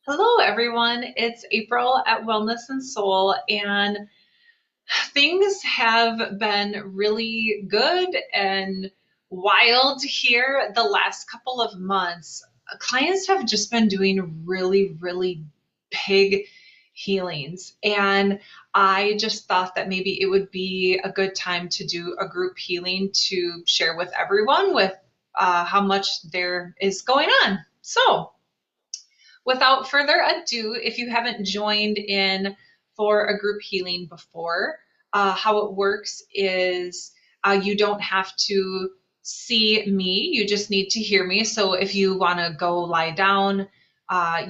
Hello, everyone. It's April at Wellness and Soul, and things have been really good and wild here the last couple of months. Clients have just been doing really big healings, and I just thought that maybe it would be a good time to do a group healing to share with everyone with how much there is going on. So, without further ado, if you haven't joined in for a group healing before, how it works is you don't have to see me, you just need to hear me. So if you want to go lie down,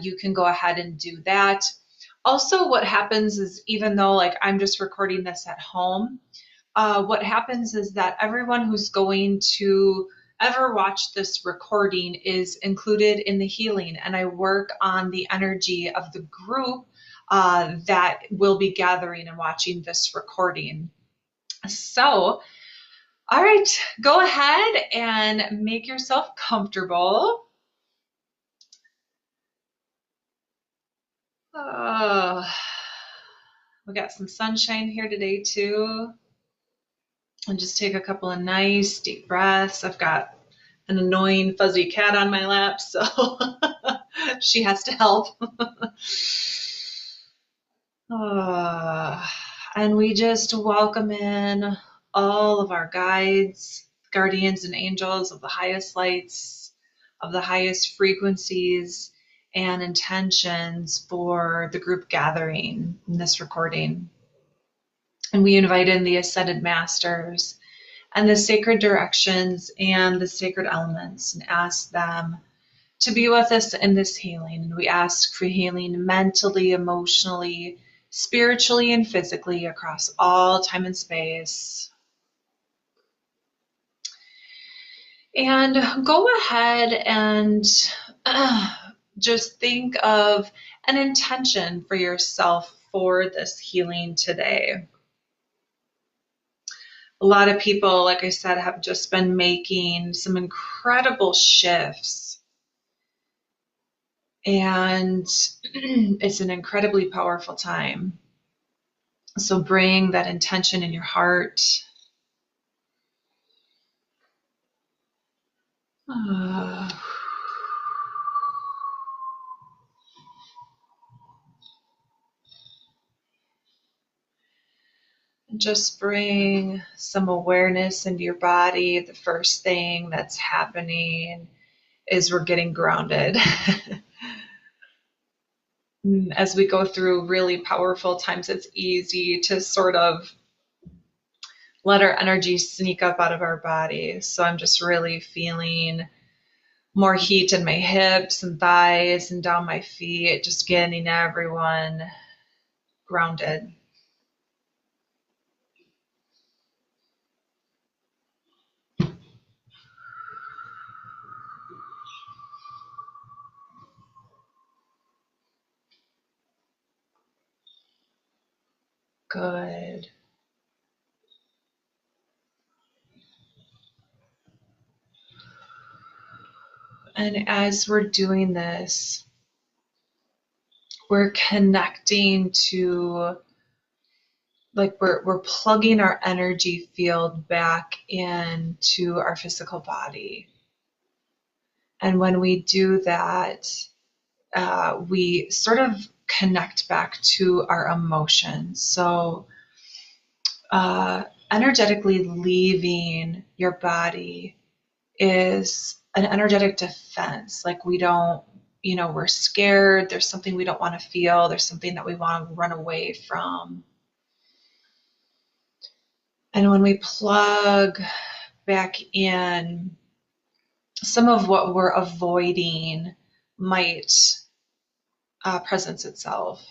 you can go ahead and do that. Also, what happens is even though like I'm just recording this at home, what happens is that everyone who's going to ever watch this recording is included in the healing, and I work on the energy of the group that will be gathering and watching this recording. So, all right, go ahead and make yourself comfortable. Uh, we got some sunshine here today too. And just take a couple of nice deep breaths. I've got an annoying fuzzy cat on my lap, so she has to help. And we just welcome in all of our guides, guardians, and angels of the highest lights, of the highest frequencies and intentions for the group gathering in this recording. And we invite in the Ascended Masters and the sacred directions and the sacred elements and ask them to be with us in this healing. And we ask for healing mentally, emotionally, spiritually, and physically across all time and space. And go ahead and just think of an intention for yourself for this healing today. A lot of people, like I said, have just been making some incredible shifts. And it's an incredibly powerful time. So bring that intention in your heart. Just bring some awareness into your body. The first thing that's happening is we're getting grounded. As we go through really powerful times, it's easy to sort of let our energy sneak up out of our body. So I'm just really feeling more heat in my hips and thighs and down my feet, just getting everyone grounded. Good. And as we're doing this, we're connecting to, like we're plugging our energy field back into our physical body. And when we do that, we sort of connect back to our emotions. So energetically leaving your body is an energetic defense. Like we don't, we're scared. There's something we don't want to feel. There's something that we want to run away from. And when we plug back in, some of what we're avoiding might presence itself.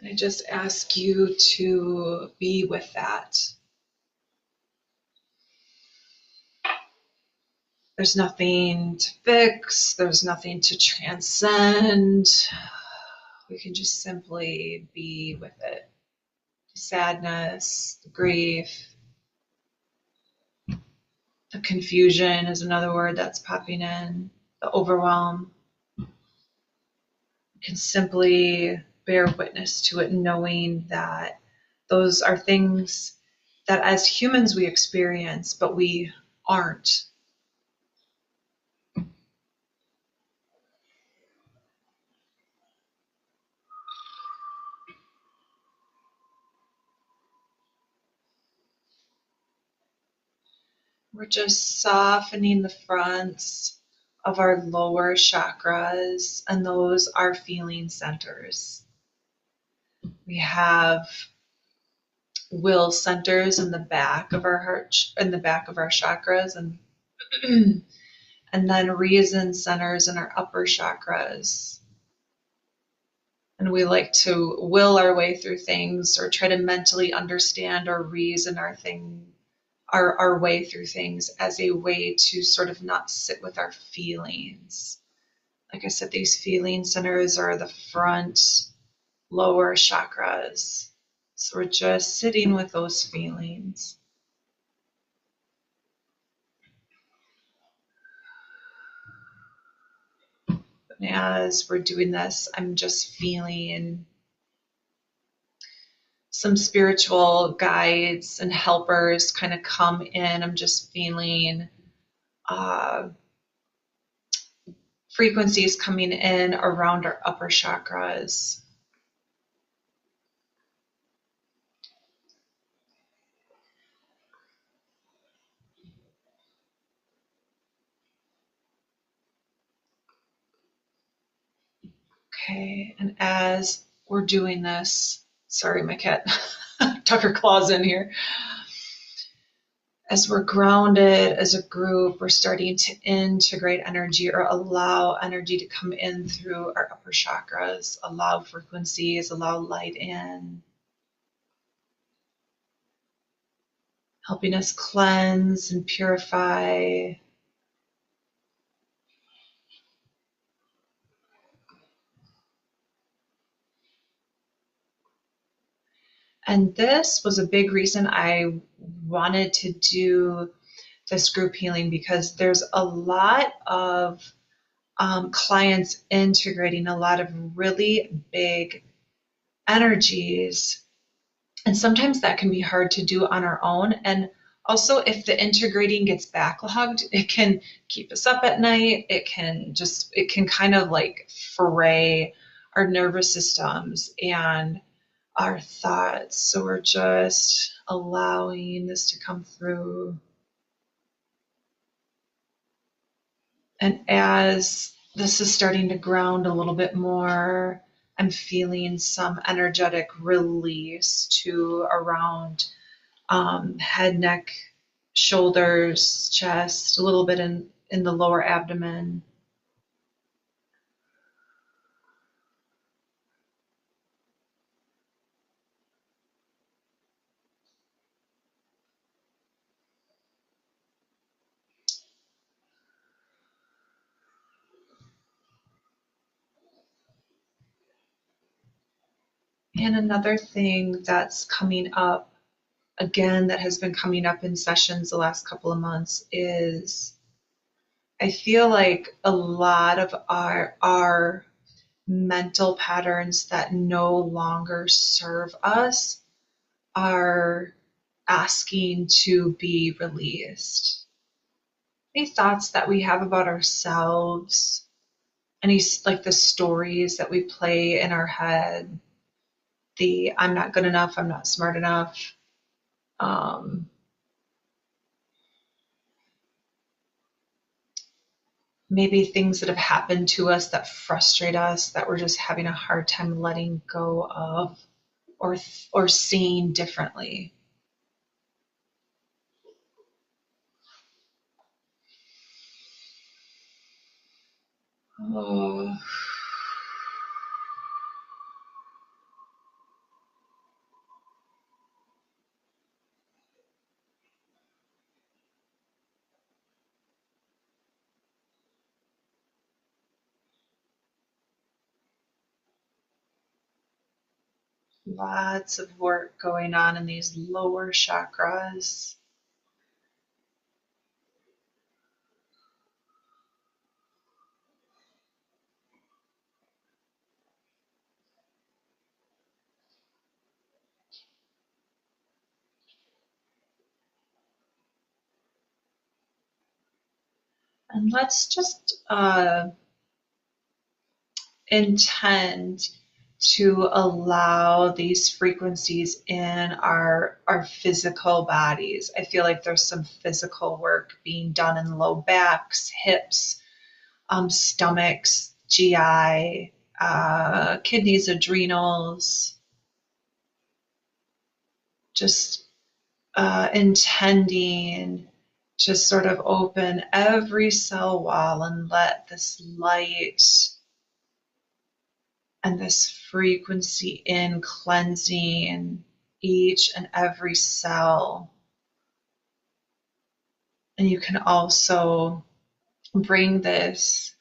I just ask you to be with that. There's nothing to fix, there's nothing to transcend. We can just simply be with it. sadness, grief, the confusion is another word that's popping in, the overwhelm. You can simply bear witness to it, knowing that those are things that as humans we experience, but we aren't. We're just softening the fronts of our lower chakras, and those are feeling centers. We have will centers in the back of our heart, in the back of our chakras, and and then reason centers in our upper chakras. And we like to will our way through things or try to mentally understand or reason our way through things as a way to sort of not sit with our feelings. Like I said, these feeling centers are the front lower chakras. So we're just sitting with those feelings. And as we're doing this, I'm just feeling some spiritual guides and helpers kind of come in. I'm just feeling frequencies coming in around our upper chakras. Okay, and as we're doing this, sorry, my cat tuck her claws in here. As we're grounded as a group, we're starting to integrate energy or allow energy to come in through our upper chakras, allow frequencies, allow light in, helping us cleanse and purify. And this was a big reason I wanted to do this group healing, because there's a lot of clients integrating a lot of really big energies. And sometimes that can be hard to do on our own. And also, if the integrating gets backlogged, it can keep us up at night. It can kind of like fray our nervous systems and our thoughts. So we're just allowing this to come through. And as this is starting to ground a little bit more, I'm feeling some energetic release to around head, neck, shoulders, chest, a little bit in the lower abdomen. And another thing that's coming up, again, that has been coming up in sessions the last couple of months is I feel like a lot of our mental patterns that no longer serve us are asking to be released. Any thoughts that we have about ourselves, any like the stories that we play in our head, the I'm not good enough, I'm not smart enough, um, maybe things that have happened to us that frustrate us, that we're just having a hard time letting go of or seeing differently. Oh. Lots of work going on in these lower chakras. And let's just intend to allow these frequencies in our physical bodies. I feel like there's some physical work being done in low backs, hips, stomachs, GI, kidneys, adrenals, just intending to sort of open every cell wall and let this light and this frequency in cleansing each and every cell. And you can also bring this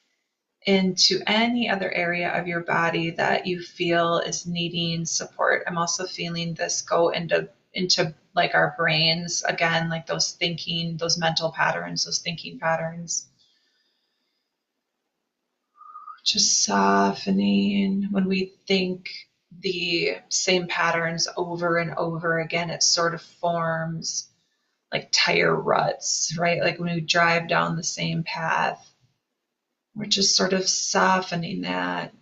into any other area of your body that you feel is needing support. I'm also feeling this go into like our brains again, like those thinking, those mental patterns, those thinking patterns. Just softening when we think the same patterns over and over again, it sort of forms like tire ruts, right? Like when we drive down the same path, we're just sort of softening that.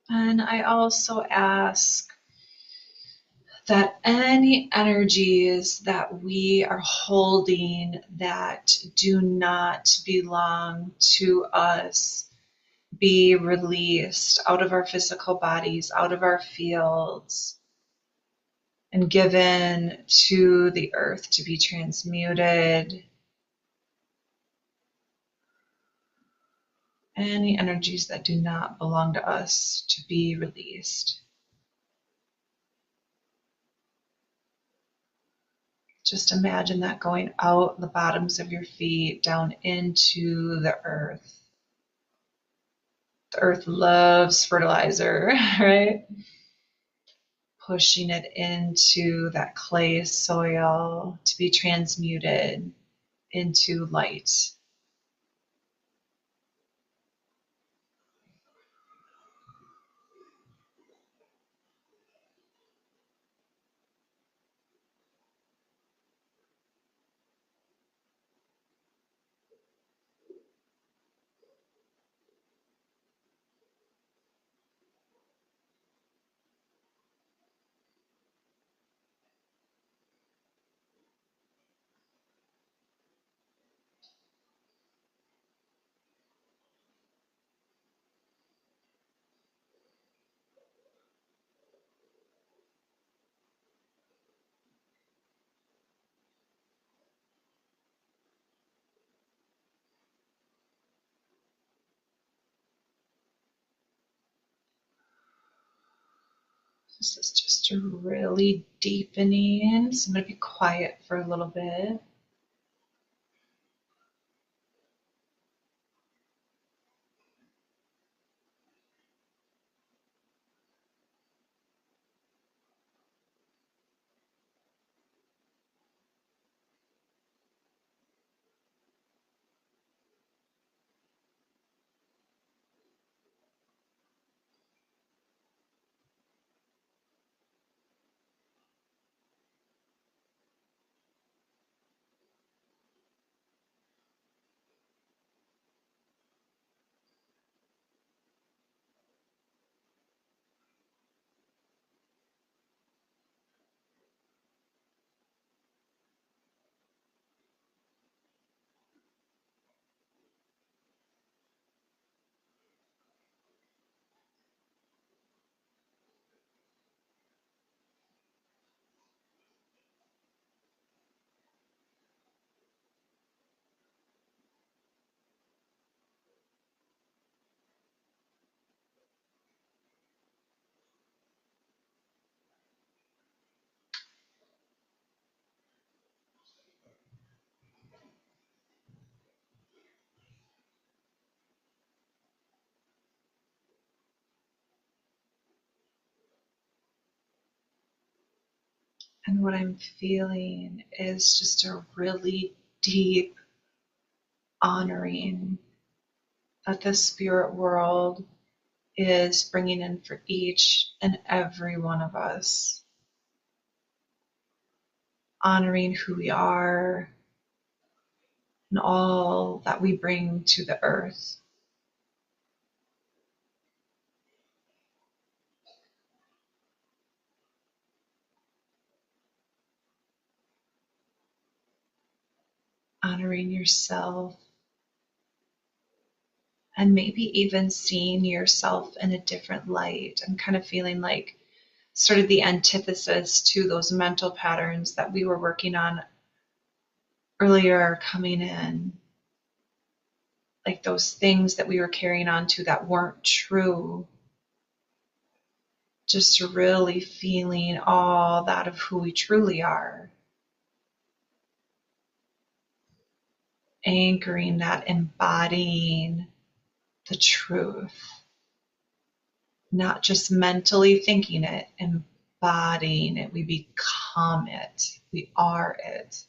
And I also ask that any energies that we are holding that do not belong to us be released out of our physical bodies, out of our fields, and given to the earth to be transmuted. Any energies that do not belong to us to be released. Just imagine that going out the bottoms of your feet down into the earth. The earth loves fertilizer, right? Pushing it into that clay soil to be transmuted into light. This is just a really deepening. So I'm going to be quiet for a little bit. And what I'm feeling is just a really deep honoring that the spirit world is bringing in for each and every one of us. Honoring who we are and all that we bring to the earth. Honoring yourself, and maybe even seeing yourself in a different light. I'm kind of feeling like sort of the antithesis to those mental patterns that we were working on earlier are coming in. Like those things that we were carrying on to that weren't true. Just really feeling all that of who we truly are. Anchoring that, embodying the truth. Not just mentally thinking it, embodying it. We become it. We are it.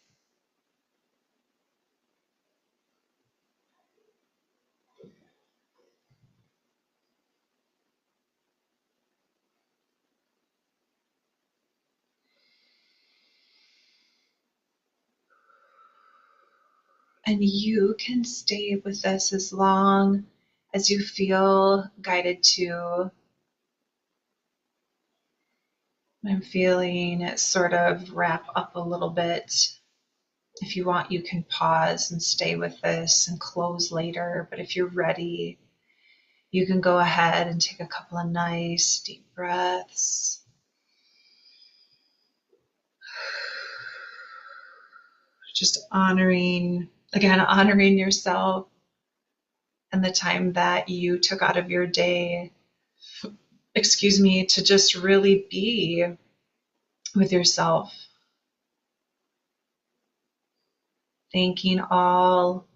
And you can stay with this as long as you feel guided to. I'm feeling it sort of wrap up a little bit. If you want, you can pause and stay with this and close later. But if you're ready, you can go ahead and take a couple of nice deep breaths. Just honoring yourself and the time that you took out of your day, to just really be with yourself. Thanking all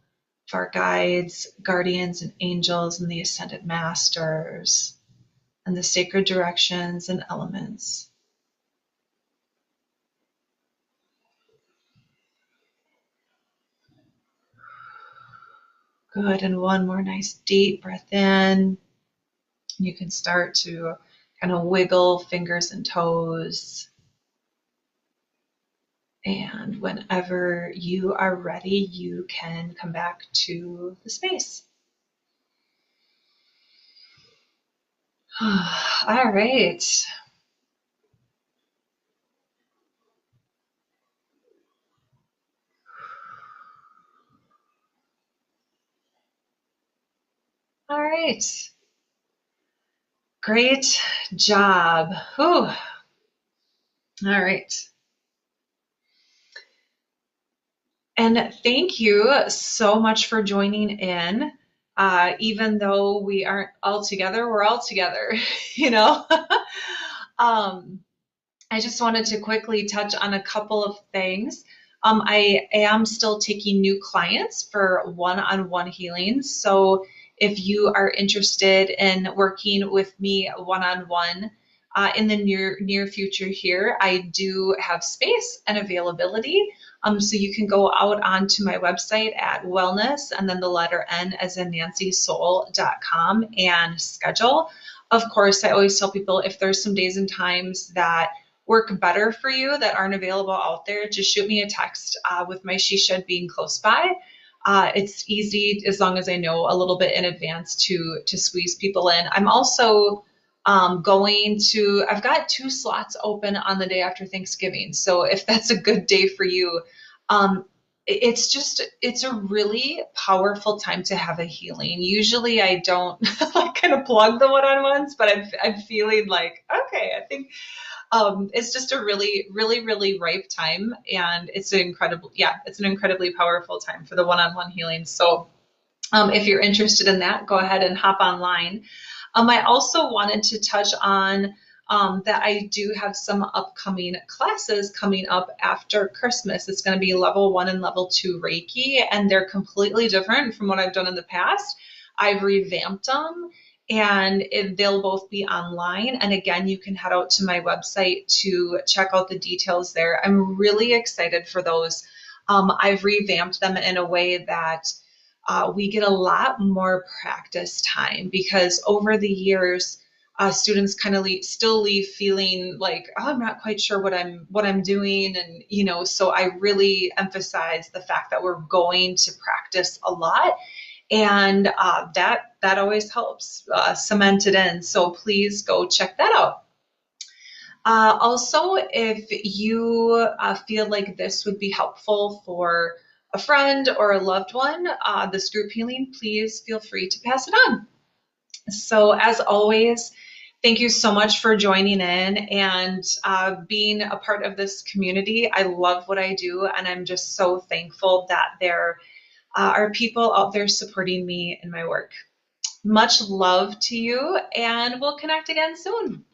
of our guides, guardians, and angels, and the ascended masters, and the sacred directions and elements. Good, and one more nice deep breath in. You can start to kind of wiggle fingers and toes. And whenever you are ready, you can come back to the space. All right. All right. Great job. Whew. All right. And thank you so much for joining in. Even though we aren't all together, we're all together, you know? I just wanted to quickly touch on a couple of things. I am still taking new clients for one-on-one healing. So if you are interested in working with me one-on-one in the near future here, I do have space and availability. So you can go out onto my website at wellness and then the letter N as in Nancy soul.com and schedule. Of course, I always tell people if there's some days and times that work better for you that aren't available out there, just shoot me a text with my she shed being close by. It's easy as long as I know a little bit in advance to squeeze people in. I'm also I've got 2 slots open on the day after Thanksgiving. So if that's a good day for you, it's a really powerful time to have a healing. Usually I don't like kind of plug the one-on-ones, but I'm feeling like, okay, I think it's just a really, really, really ripe time. And it's an incredibly powerful time for the one-on-one healing. So if you're interested in that, go ahead and hop online. I also wanted to touch on that I do have some upcoming classes coming up after Christmas. It's going to be level 1 and level 2 Reiki, and they're completely different from what I've done in the past. I've revamped them, and they'll both be online. And again, you can head out to my website to check out the details there. I'm really excited for those. I've revamped them in a way that we get a lot more practice time, because over the years, students kind of still leave feeling like, oh, I'm not quite sure what I'm doing, and so I really emphasize the fact that we're going to practice a lot, and that always helps cement it in. So please go check that out. Also, if you feel like this would be helpful for a friend or a loved one, this group healing, please feel free to pass it on. So, as always, thank you so much for joining in and being a part of this community. I love what I do, and I'm just so thankful that there are people out there supporting me in my work. Much love to you, and we'll connect again soon.